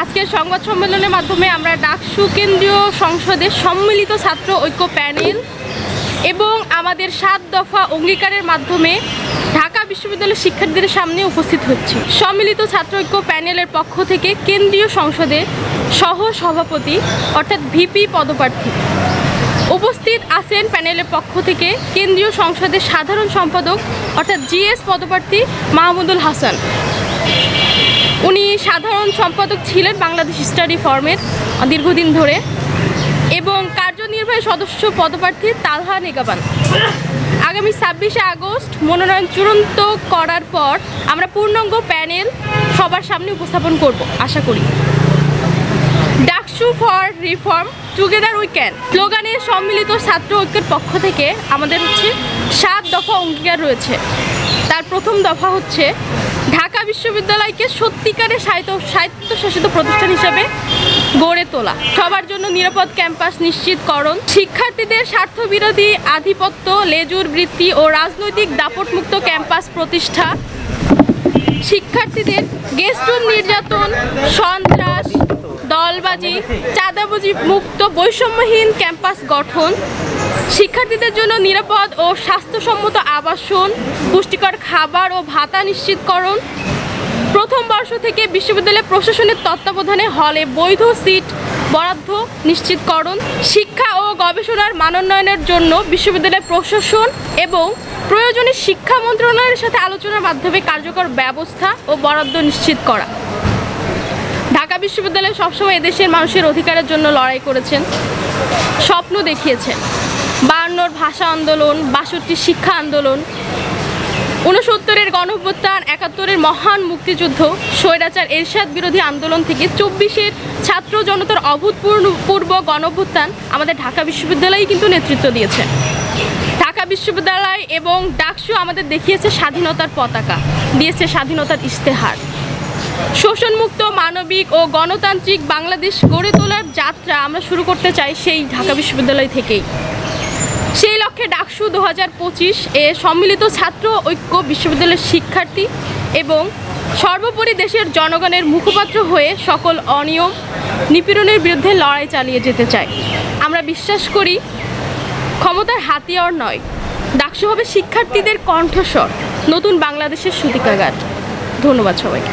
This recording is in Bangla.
আজকের সংবাদ সম্মেলনের মাধ্যমে আমরা ডাকসু কেন্দ্রীয় সংসদের সম্মিলিত ছাত্র ঐক্য প্যানেল এবং আমাদের 7 দফা অঙ্গীকারের মাধ্যমে ঢাকা বিশ্ববিদ্যালয়ের শিক্ষার্থীদের সামনে উপস্থিত হচ্ছি। সম্মিলিত ছাত্র ঐক্য প্যানেলের পক্ষ থেকে কেন্দ্রীয় সংসদে সহ সভাপতি অর্থাৎ ভিপি পদপ্রার্থী উপস্থিত আছেন। প্যানেলের পক্ষ থেকে কেন্দ্রীয় সংসদের সাধারণ সম্পাদক অর্থাৎ জিএস পদপ্রার্থী মাহমুদুল হাসান, উনি সাধারণ সম্পাদক ছিলেন বাংলাদেশ স্টাডি ফোরামের দীর্ঘদিন ধরে, এবং কার্যনির্বাহী সদস্য পদপ্রার্থী তালহা নেগাবান। আগামী 26শে আগস্ট মনোনয়ন চূড়ান্ত করার পর আমরা পূর্ণাঙ্গ প্যানেল সবার সামনে উপস্থাপন করব আশা করি। DUCSU for reform together we can স্লোগানের সম্মিলিত ছাত্র ঐক্যের পক্ষ থেকে আমাদের 7 দফা অঙ্গীকার রয়েছে। তার প্রথম দফা হচ্ছে ঢাকা বিশ্ববিদ্যালয়কে সত্যিকারের স্বায়ত্তশাসিত প্রতিষ্ঠান হিসেবে গড়ে তোলা, সবার জন্য নিরাপদ ক্যাম্পাস নিশ্চিতকরণ, শিক্ষার্থীদের স্বার্থবিরোধী আধিপত্য, লেজুর বৃত্তি ও রাজনৈতিক দাপটমুক্ত ক্যাম্পাস প্রতিষ্ঠা, শিক্ষার্থীদের গেস্টুন নির্যাতন, সন্ত্রাস, দলবাজি, চাঁদাবাজি মুক্ত বৈষম্যহীন ক্যাম্পাস গঠন, শিক্ষার্থীদের জন্য নিরাপদ ও স্বাস্থ্যসম্মত আবাসন, পুষ্টিকর খাবার ও ভাতা নিশ্চিতকরণ, প্রথম বর্ষ থেকে বিশ্ববিদ্যালয় প্রশাসনের তত্ত্বাবধানে হলে বৈধ সিট বরাদ্দ নিশ্চিতকরণ, শিক্ষা ও গবেষণার মানোন্নয়নের জন্য বিশ্ববিদ্যালয় প্রশাসন এবং প্রয়োজনে শিক্ষা মন্ত্রণালয়ের সাথে আলোচনার মাধ্যমে কার্যকর ব্যবস্থা ও বরাদ্দ নিশ্চিত করা। ঢাকা বিশ্ববিদ্যালয় সবসময় এদেশের মানুষের অধিকারের জন্য লড়াই করেছেন, স্বপ্ন দেখিয়েছেন। 52 ভাষা আন্দোলন, 62 শিক্ষা আন্দোলন, 69-এর গণঅভ্যুত্থান, 71-এর মহান মুক্তিযুদ্ধ, স্বৈরাচার এরশাদ বিরোধী আন্দোলন থেকে 24-এর ছাত্র জনতার অভূতপূর্ব গণঅভ্যুত্থান আমাদের ঢাকা বিশ্ববিদ্যালয়ই কিন্তু নেতৃত্ব দিয়েছে। ঢাকা বিশ্ববিদ্যালয় এবং ডাকসু আমাদের দেখিয়েছে স্বাধীনতার পতাকা, দিয়েছে স্বাধীনতার ইশতেহার। শোষণমুক্ত, মানবিক ও গণতান্ত্রিক বাংলাদেশ গড়ে তোলার যাত্রা আমরা শুরু করতে চাই সেই ঢাকা বিশ্ববিদ্যালয় থেকেই। সেই লক্ষ্যে ডাকসু 2025 এ সম্মিলিত ছাত্র ঐক্য বিশ্ববিদ্যালয়ের শিক্ষার্থী এবং সর্বোপরি দেশের জনগণের মুখপাত্র হয়ে সকল অনিয়ম নিপীড়নের বিরুদ্ধে লড়াই চালিয়ে যেতে চাই। আমরা বিশ্বাস করি ক্ষমতার হাতিয়ার নয়, ডাকসু হবে শিক্ষার্থীদের কণ্ঠস্বর, নতুন বাংলাদেশের সূতিকাগার। ধন্যবাদ সবাইকে।